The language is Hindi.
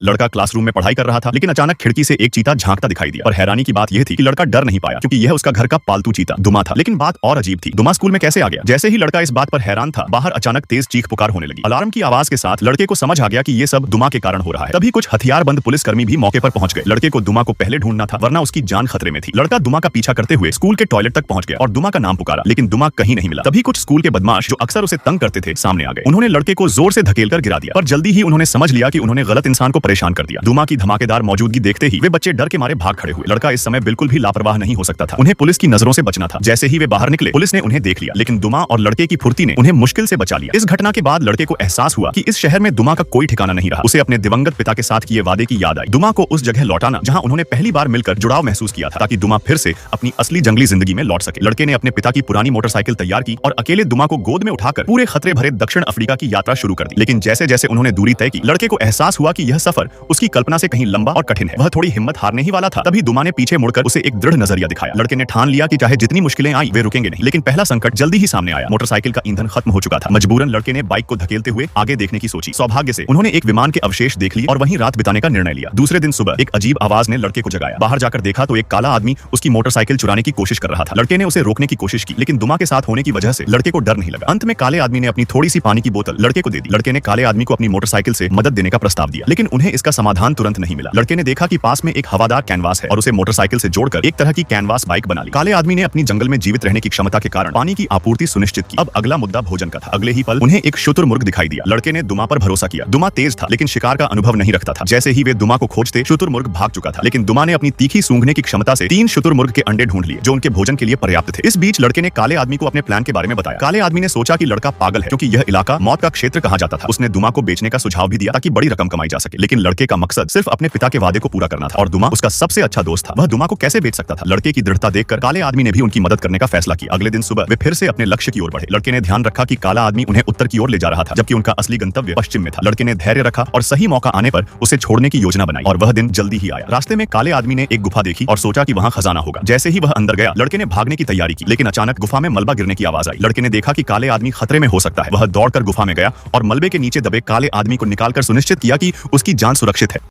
लड़का क्लासरूम में पढ़ाई कर रहा था, लेकिन अचानक खिड़की से एक चीता झांकता दिखाई दिया। और हैरानी की बात यह थी कि लड़का डर नहीं पाया, क्योंकि यह उसका घर का पालतू चीता दुमा था। लेकिन बात और अजीब थी, दुमा स्कूल में कैसे आ गया? जैसे ही लड़का इस बात पर हैरान था, बाहर अचानक तेज चीख पुकार होने लगी। अलार्म की आवाज के साथ लड़के को समझ आ गया कि ये सब दुमा के कारण हो रहा है। तभी कुछ हथियारबंद पुलिसकर्मी भी मौके पर पहुंच गए। लड़के को दुमा को पहले ढूंढना था, वरना उसकी जान खतरे में थी। लड़का दुमा का पीछा करते हुए स्कूल के टॉयलेट तक पहुंच गया और दुमा का नाम पुकारा, लेकिन दुमा कहीं नहीं मिला। तभी कुछ स्कूल के बदमाश जो अक्सर उसे तंग करते थे सामने आ गए। उन्होंने लड़के को जोर से धकेलकर गिरा दिया, पर जल्दी ही उन्होंने समझ लिया कि उन्होंने गलत इंसान को परेशान कर दिया। दुमा की धमाकेदार मौजूदगी देखते ही वे बच्चे डर के मारे भाग खड़े हुए। लड़का इस समय बिल्कुल भी लापरवाह नहीं हो सकता था, उन्हें पुलिस की नजरों से बचना था। जैसे ही वे बाहर निकले, पुलिस ने उन्हें देख लिया, लेकिन दुमा और लड़के की फुर्ती ने उन्हें मुश्किल से बचा लिया। इस घटना के बाद लड़के को एहसास हुआ कि इस शहर में दुमा का कोई ठिकाना नहीं रहा। उसे अपने दिवंगत पिता के साथ किए वादे की याद आई। दुमा को उस जगह लौटाना जहां उन्होंने पहली बार मिलकर जुड़ाव महसूस किया था, ताकि दुमा फिर से अपनी असली जंगली जिंदगी में लौट सके। लड़के ने अपने पिता की पुरानी मोटरसाइकिल तैयार की और अकेले दुमा को गोद में उठाकर पूरे खतरे भरे दक्षिण अफ्रीका की यात्रा शुरू कर दी। लेकिन जैसे जैसे उन्होंने दूरी तय की, लड़के को एहसास हुआ कि यह सफर उसकी कल्पना से कहीं लंबा और कठिन है। वह थोड़ी हिम्मत हारने ही वाला था। तभी दुमा ने पीछे मुड़कर उसे एक दृढ़ नजरिया दिखाया। लड़के ने ठान लिया कि चाहे जितनी मुश्किलें आई, वे रुकेंगे नहीं। लेकिन पहला संकट जल्दी ही सामने आया। मोटरसाइकिल का ईंधन खत्म हो चुका था। मजबूरन लड़के ने बाइक को धकेलते हुए आगे देखने की सोची। सौभाग्य से उन्होंने एक विमान के अवशेष देख लिए और वहीं रात बिताने का निर्णय लिया। दूसरे दिन सुबह एक अजीब आवाज ने लड़के को जगाया। बाहर जाकर देखा तो एक काला आदमी उसकी मोटरसाइकिल चुराने की कोशिश कर रहा था। लड़के ने उसे रोकने की कोशिश की, लेकिन दुमा के साथ होने की वजह से लड़के को डर नहीं लगा। अंत में काले आदमी ने अपनी थोड़ी सी पानी की बोतल लड़के को दे दी। लड़के ने काले आदमी को अपनी मोटरसाइकिल से मदद देने का प्रस्ताव दिया, लेकिन उन्हें इसका समाधान तुरंत नहीं मिला। लड़के ने देखा कि पास में एक हवादार कैनवास है और उसे मोटरसाइकिल से जोड़कर एक तरह की कैनवास बाइक बना ली। काले आदमी ने अपनी जंगल में जीवित रहने की क्षमता के कारण पानी की आपूर्ति सुनिश्चित की। अब अगला मुद्दा भोजन का था। अगले ही पल उन्हें एक शुतुरमुर्ग दिखाई दिया। लड़के ने दुमा पर भरोसा किया। दुमा तेज था, लेकिन शिकार का अनुभव नहीं रखता था। जैसे ही वे दुमा को खोजते, शुतुरमुर्ग भाग चुका था। लेकिन दुमा ने अपनी तीखी सूंघने की क्षमता से 3 शुतुरमुर्ग के अंडे ढूंढ लिए, जो उनके भोजन के लिए पर्याप्त थे। इस बीच लड़के ने काले आदमी को अपने प्लान के बारे में बताया। काले आदमी ने सोचा कि लड़का पागल है, क्योंकि यह इलाका मौत का क्षेत्र कहा जाता था। उसने दुमा को बेचने का सुझाव भी दिया ताकि बड़ी रकम कमाई जा सके। लेकिन लड़के का मकसद सिर्फ अपने पिता के वादे को पूरा करना था और दुमा उसका सबसे अच्छा दोस्त था। वह दुमा को कैसे बेच सकता था? लड़के की दृढ़ता देखकर काले आदमी ने भी उनकी मदद करने का फैसला किया। अगले दिन सुबह वे फिर से अपने लक्ष्य की ओर बढ़े। लड़के ने ध्यान रखा कि काला आदमी उन्हें उत्तर की ओर ले जा रहा था, जबकि उनका असली गंतव्य पश्चिम में था। लड़के ने धैर्य रखा और सही मौका आने पर उसे छोड़ने की योजना बनाई, और वह दिन जल्दी ही आया। रास्ते में काले आदमी ने एक गुफा देखी और सोचा कि वहां खजाना होगा। जैसे ही वह अंदर गया, लड़के ने भागने की तैयारी की, लेकिन अचानक गुफा में मलबा गिरने की आवाज आई। लड़के ने देखा कि काले आदमी खतरे में हो सकता है। वह दौड़कर गुफा में गया और मलबे के नीचे दबे काले आदमी को निकालकर सुनिश्चित किया कि उसकी जान सुरक्षित है।